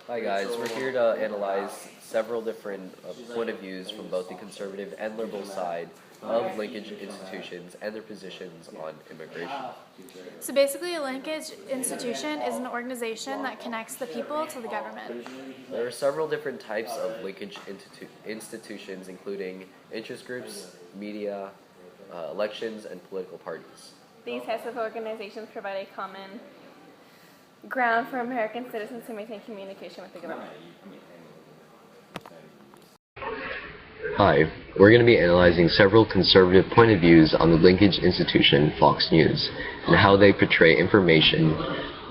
Hi guys, we're here to analyze several different point of views from both the conservative and liberal side of linkage institutions and their positions on immigration. So basically, a linkage institution is an organization that connects the people to the government. There are several different types of linkage institutions, including interest groups, media, elections, and political parties. These types of organizations provide a common ground for American citizens to maintain communication with the government. Hi, we're going to be analyzing several conservative point of views on the linkage institution, Fox News, and how they portray information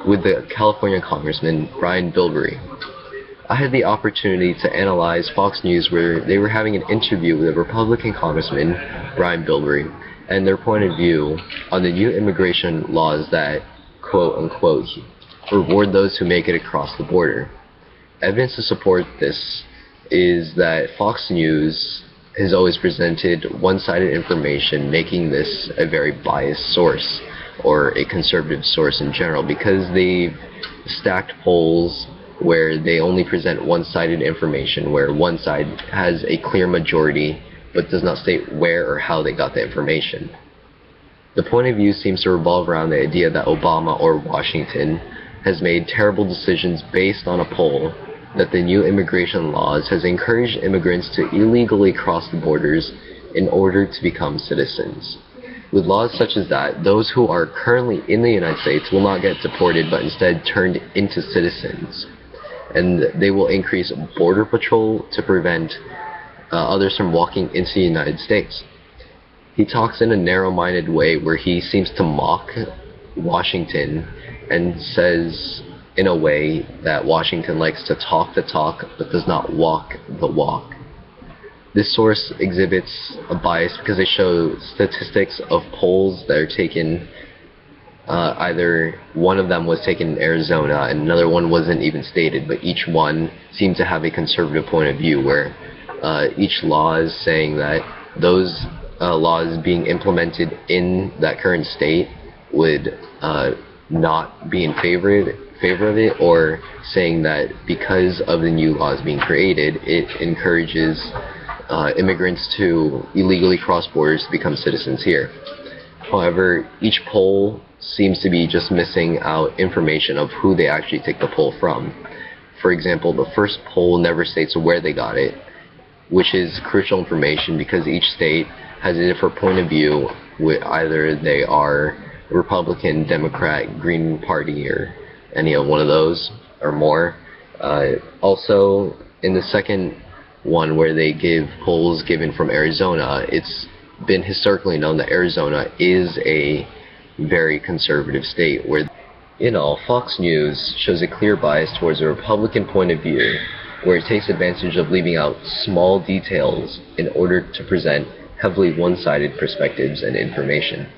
with the California Congressman Brian Bilberry. I had the opportunity to analyze Fox News where they were having an interview with a Republican Congressman, Brian Bilberry, and their point of view on the new immigration laws that, quote-unquote, reward those who make it across the border. Evidence to support this is that Fox News has always presented one-sided information, making this a very biased source, or a conservative source in general, because they've stacked polls where they only present one-sided information, where one side has a clear majority but does not state where or how they got the information. The point of view seems to revolve around the idea that Obama or Washington has made terrible decisions based on a poll that the new immigration laws has encouraged immigrants to illegally cross the borders in order to become citizens. With laws such as that, those who are currently in the United States will not get deported but instead turned into citizens. And they will increase border patrol to prevent others from walking into the United States. He talks in a narrow-minded way where he seems to mock Washington and says in a way that Washington likes to talk the talk but does not walk the walk. This source exhibits a bias because they show statistics of polls that are taken, either one of them was taken in Arizona and another one wasn't even stated, but each one seemed to have a conservative point of view where each law is saying that those laws being implemented in that current state would not be in favor of it, or saying that because of the new laws being created, it encourages immigrants to illegally cross borders to become citizens here. However, each poll seems to be just missing out information of who they actually take the poll from. For example, the first poll never states where they got it, which is crucial information because each state has a different point of view, with either they are Republican, Democrat, Green Party, or any of one of those or more. Also, in the second one where they give polls given from Arizona, it's been historically known that Arizona is a very conservative state where, Fox News shows a clear bias towards a Republican point of view where it takes advantage of leaving out small details in order to present heavily one-sided perspectives and information.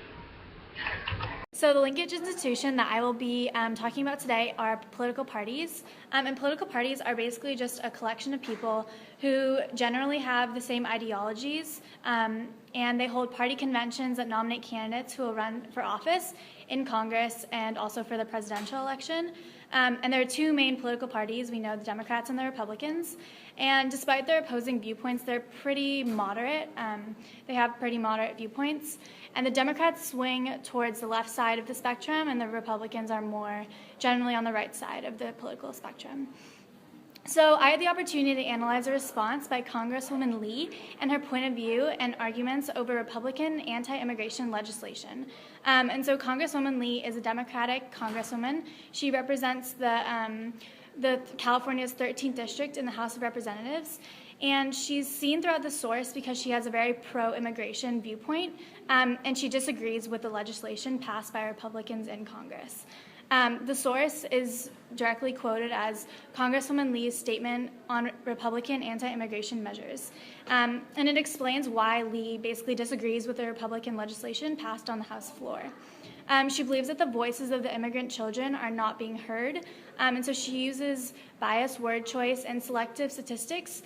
So the linkage institution that I will be talking about today are political parties. And political parties are basically just a collection of people who generally have the same ideologies, and they hold party conventions that nominate candidates who will run for office in Congress and also for the presidential election. And there are two main political parties. We know the Democrats and the Republicans. And despite their opposing viewpoints, they're pretty moderate. They have pretty moderate viewpoints. And the Democrats swing towards the left side of the spectrum, and the Republicans are more generally on the right side of the political spectrum. So I had the opportunity to analyze a response by Congresswoman Lee and her point of view and arguments over Republican anti-immigration legislation. And so Congresswoman Lee is a Democratic congresswoman. She represents the California's 13th district in the House of Representatives. And she's seen throughout the source because she has a very pro-immigration viewpoint, and she disagrees with the legislation passed by Republicans in Congress. The source is directly quoted as Congresswoman Lee's statement on Republican anti-immigration measures. And it explains why Lee basically disagrees with the Republican legislation passed on the House floor. She believes that the voices of the immigrant children are not being heard, and so she uses biased word choice and selective statistics,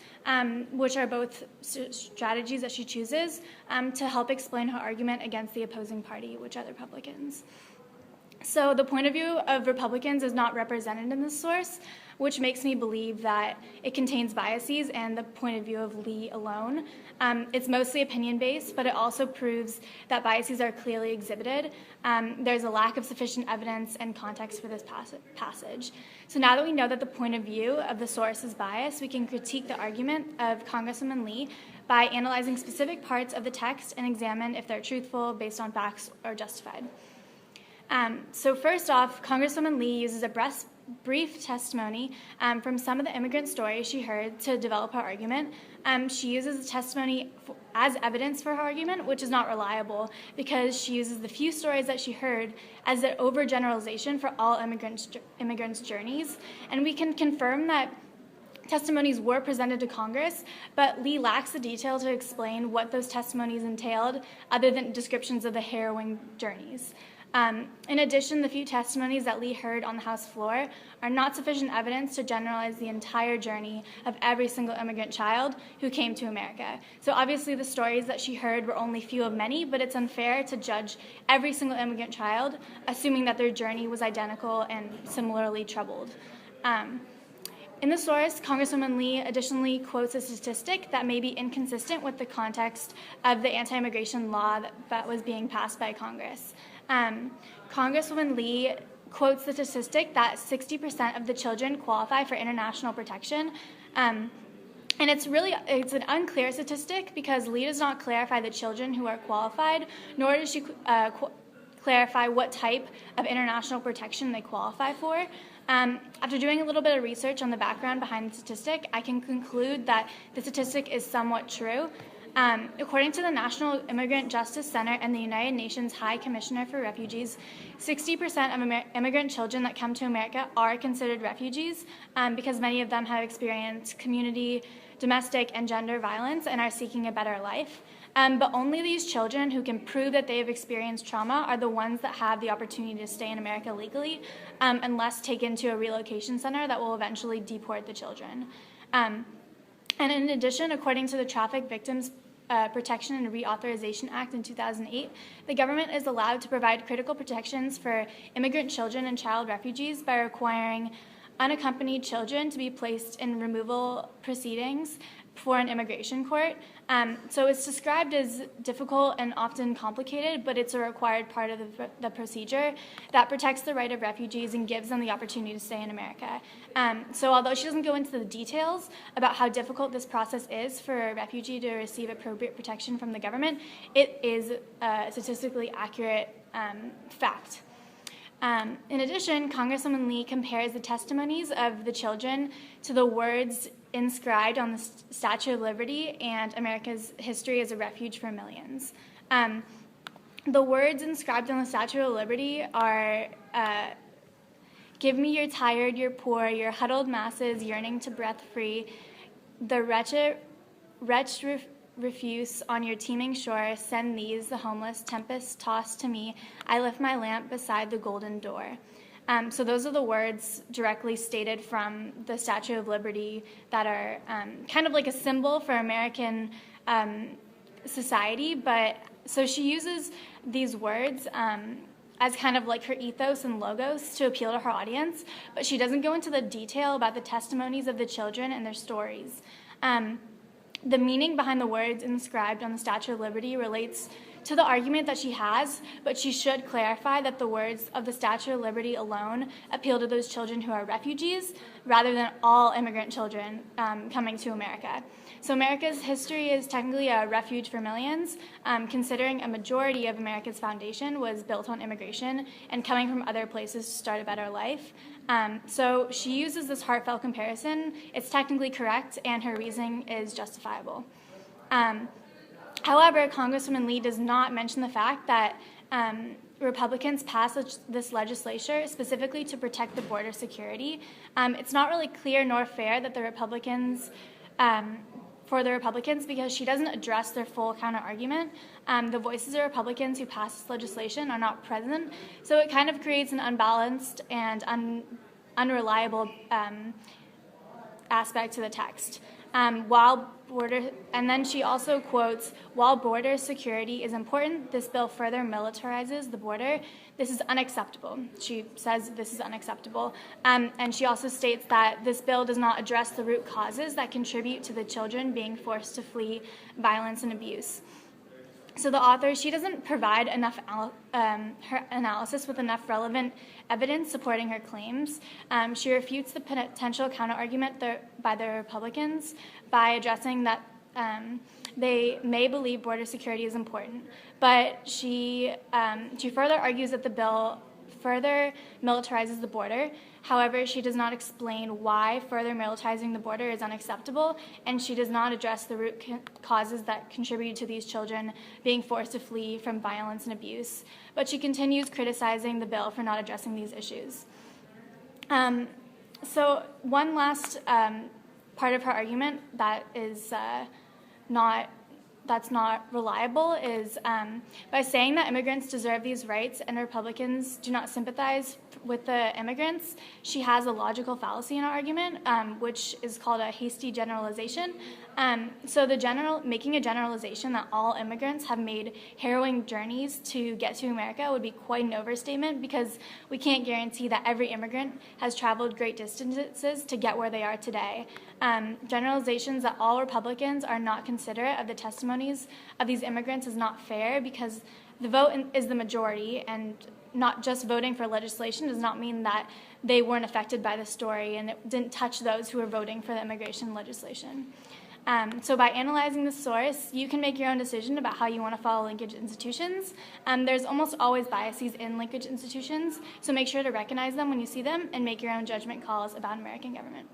which are both strategies that she chooses to help explain her argument against the opposing party, which are the Republicans. So the point of view of Republicans is not represented in this source, which makes me believe that it contains biases and the point of view of Lee alone. It's mostly opinion-based, but it also proves that biases are clearly exhibited. There's a lack of sufficient evidence and context for this passage. So now that we know that the point of view of the source is biased, we can critique the argument of Congresswoman Lee by analyzing specific parts of the text and examine if they're truthful, based on facts, or justified. So first off, Congresswoman Lee uses a brief testimony from some of the immigrant stories she heard to develop her argument. She uses the testimony as evidence for her argument, which is not reliable because she uses the few stories that she heard as an overgeneralization for all immigrants' journeys. And we can confirm that testimonies were presented to Congress, but Lee lacks the detail to explain what those testimonies entailed other than descriptions of the harrowing journeys. In addition, the few testimonies that Lee heard on the House floor are not sufficient evidence to generalize the entire journey of every single immigrant child who came to America. So obviously the stories that she heard were only few of many, but it's unfair to judge every single immigrant child, assuming that their journey was identical and similarly troubled. In the source, Congresswoman Lee additionally quotes a statistic that may be inconsistent with the context of the anti-immigration law that was being passed by Congress. Congresswoman Lee quotes the statistic that 60% of the children qualify for international protection. And it's an unclear statistic because Lee does not clarify the children who are qualified, nor does she clarify what type of international protection they qualify for. After doing a little bit of research on the background behind the statistic, I can conclude that the statistic is somewhat true. According to the National Immigrant Justice Center and the United Nations High Commissioner for Refugees, 60% of immigrant children that come to America are considered refugees because many of them have experienced community, domestic, and gender violence and are seeking a better life. But only these children who can prove that they have experienced trauma are the ones that have the opportunity to stay in America legally, unless taken to a relocation center that will eventually deport the children. And in addition, according to the Traffic Victims Protection and Reauthorization Act in 2008, the government is allowed to provide critical protections for immigrant children and child refugees by requiring unaccompanied children to be placed in removal proceedings for an immigration court. So it's described as difficult and often complicated, but it's a required part of the procedure that protects the right of refugees and gives them the opportunity to stay in America. So although she doesn't go into the details about how difficult this process is for a refugee to receive appropriate protection from the government, it is a statistically accurate fact. In addition, Congresswoman Lee compares the testimonies of the children to the words inscribed on the Statue of Liberty and America's history as a refuge for millions. The words inscribed on the Statue of Liberty are, "Give me your tired, your poor, your huddled masses yearning to breath free, the wretched refuse on your teeming shore, send these, the homeless, tempest tossed to me, I lift my lamp beside the golden door." So those are the words directly stated from the Statue of Liberty that are kind of like a symbol for American society. But so she uses these words as kind of like her ethos and logos to appeal to her audience, but she doesn't go into the detail about the testimonies of the children and their stories. The meaning behind the words inscribed on the Statue of Liberty relates to the argument that she has, but she should clarify that the words of the Statue of Liberty alone appeal to those children who are refugees rather than all immigrant children coming to America. So America's history is technically a refuge for millions, considering a majority of America's foundation was built on immigration and coming from other places to start a better life. So she uses this heartfelt comparison. It's technically correct, and her reasoning is justifiable. However, Congresswoman Lee does not mention the fact that Republicans passed this legislature specifically to protect the border security. It's not really clear nor fair that the Republicans, for the Republicans, because she doesn't address their full counter-argument. The voices of Republicans who passed this legislation are not present, so it kind of creates an unbalanced and unreliable aspect to the text. And then she also quotes, "While border security is important, this bill further militarizes the border. This is unacceptable." She says this is unacceptable. And she also states that this bill does not address the root causes that contribute to the children being forced to flee violence and abuse. So the author, she doesn't provide enough her analysis with enough relevant evidence supporting her claims. She refutes the potential counterargument by the Republicans by addressing that they may believe border security is important, but she further argues that the bill further militarizes the border. However, she does not explain why further militarizing the border is unacceptable, and she does not address the root causes that contribute to these children being forced to flee from violence and abuse. But she continues criticizing the bill for not addressing these issues. So one last part of her argument that is that's not reliable is by saying that immigrants deserve these rights and Republicans do not sympathize with the immigrants. She has a logical fallacy in her argument, which is called a hasty generalization. So making a generalization that all immigrants have made harrowing journeys to get to America would be quite an overstatement, because we can't guarantee that every immigrant has traveled great distances to get where they are today. Generalizations that all Republicans are not considerate of the testimonies of these immigrants is not fair, because the vote is the majority, and not just voting for legislation does not mean that they weren't affected by the story and it didn't touch those who were voting for the immigration legislation. So by analyzing the source, you can make your own decision about how you want to follow linkage institutions. There's almost always biases in linkage institutions, so make sure to recognize them when you see them and make your own judgment calls about American government.